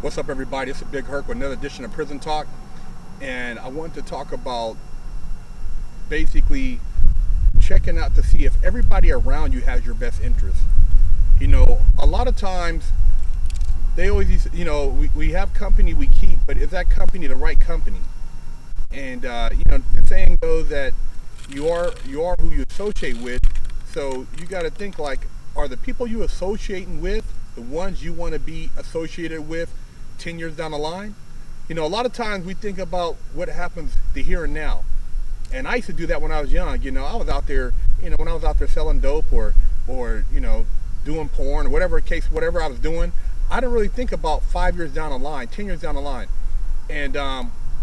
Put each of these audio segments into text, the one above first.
What's up, everybody? It's a Big Herc with another edition of Prison Talk, and I wanted to talk about basically checking out to see if everybody around you has your best interest. A lot of times they always, we have company we keep, but is that company the right company? And the saying goes that you are who you associate with. So you got to think like, are the people you associating with the ones you want to be associated with 10 years down the line? A lot of times we think about what happens the here and now. And I used to do that when I was young. I was out there, when I was out there selling dope or doing porn or whatever I was doing, I didn't really think about 5 years down the line, 10 years down the line. And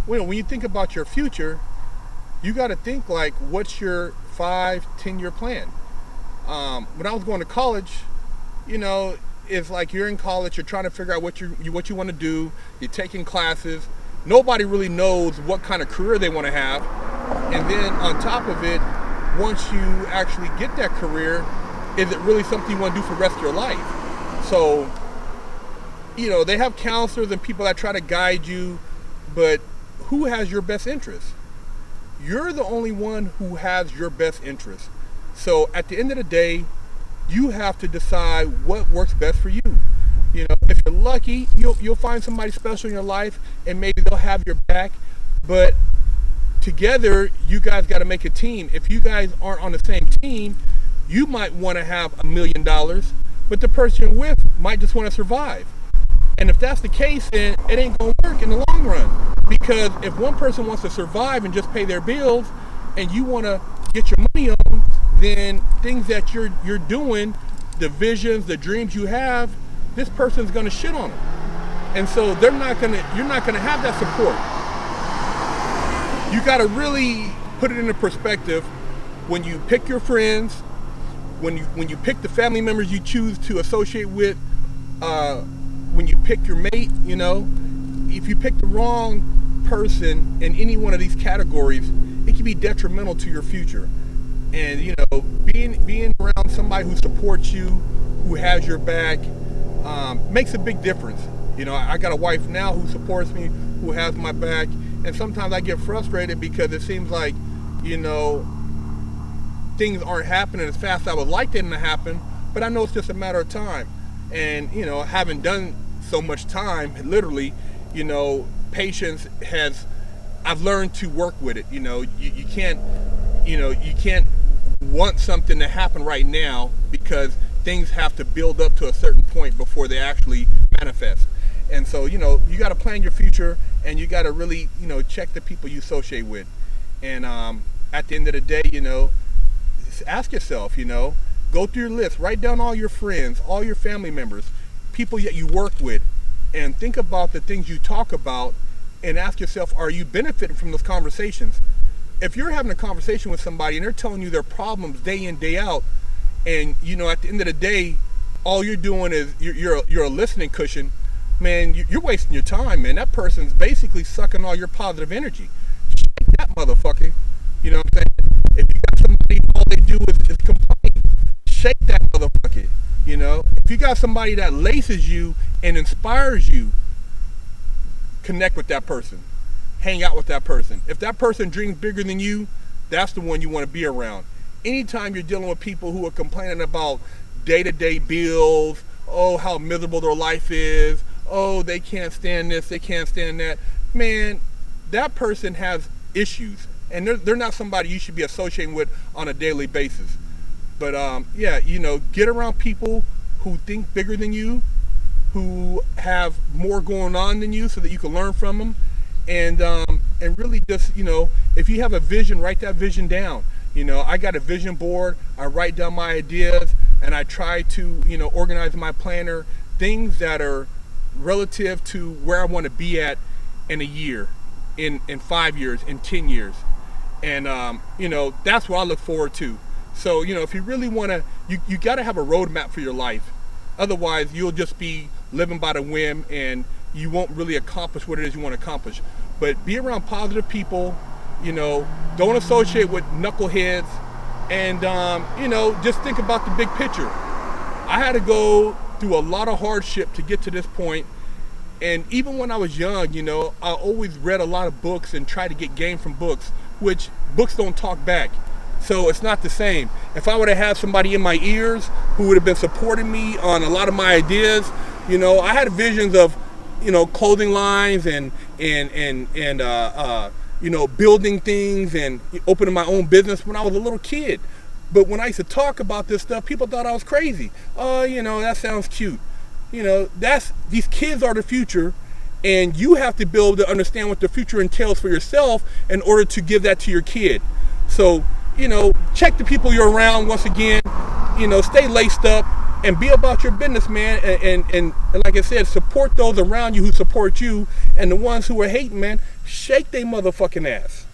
when you think about your future, you got to think like, what's your 5-10 year plan? When I was going to college, it's like you're in college, you're trying to figure out what you want to do, you're taking classes. Nobody really knows what kind of career they want to have. And then on top of it, once you actually get that career, is it really something you want to do for the rest of your life? So, they have counselors and people that try to guide you, but who has your best interest? You're the only one who has your best interest. So at the end of the day, you have to decide what works best for you. If you're lucky, you'll find somebody special in your life and maybe they'll have your back, but together you guys got to make a team. If you guys aren't on the same team, you might want to have $1 million, but the person you're with might just want to survive. And if that's the case, then it ain't gonna work in the long run. Because if one person wants to survive and just pay their bills and you want to get your money on, then things that you're doing, the visions, the dreams you have, this person's gonna shit on them. And so you're not gonna have that support. You gotta really put it into perspective when you pick your friends, when you pick the family members you choose to associate with, when you pick your mate, if you pick the wrong person in any one of these categories, it can be detrimental to your future. And being around somebody who supports you, who has your back, makes a big difference. I got a wife now who supports me, who has my back, and sometimes I get frustrated because it seems like things aren't happening as fast as I would like them to happen, but I know it's just a matter of time. And having done so much time, literally, patience I've learned to work with it. You can't want something to happen right now because things have to build up to a certain point before they actually manifest. And so, you got to plan your future, and you got to really, check the people you associate with. And at the end of the day, ask yourself, go through your list, write down all your friends, all your family members, people that you work with, and think about the things you talk about and ask yourself, are you benefiting from those conversations? If you're having a conversation with somebody and they're telling you their problems day in, day out, and at the end of the day, all you're doing is you're a listening cushion, man, you're wasting your time, man. That person's basically sucking all your positive energy. Shake that motherfucker. You know what I'm saying? If you got somebody, all they do is complain. Shake that motherfucker. If you got somebody that laces you and inspires you, connect with that person. Hang out with that person. If that person dreams bigger than you, that's the one you want to be around. Anytime you're dealing with people who are complaining about day-to-day bills, oh, how miserable their life is, oh, they can't stand this, they can't stand that, man, that person has issues. And they're not somebody you should be associating with on a daily basis. But get around people who think bigger than you, who have more going on than you, so that you can learn from them. And really just, if you have a vision, write that vision down. I got a vision board, I write down my ideas, and I try to, organize my planner, things that are relative to where I want to be at in a year, in 5 years, in 10 years. And, that's what I look forward to. So, if you really want to, you got to have a roadmap for your life. Otherwise, you'll just be living by the whim and you won't really accomplish what it is you want to accomplish. But be around positive people, don't associate with knuckleheads, and, just think about the big picture. I had to go through a lot of hardship to get to this point, And even when I was young, you know, I always read a lot of books and tried to get game from books, which books don't talk back. So it's not the same. If I would have had somebody in my ears who would have been supporting me on a lot of my ideas, you know, I had visions of, you know, clothing lines and you know, building things and opening my own business when I was a little kid. But when I used to talk about this stuff, people thought I was crazy. Oh, you know, that sounds cute. You know, these kids are the future, and you have to be able to understand what the future entails for yourself in order to give that to your kid. So, you know, check the people you're around once again. You know, stay laced up and be about your business, man. And like I said, support those around you who support you, and the ones who are hating, man, shake their motherfucking ass.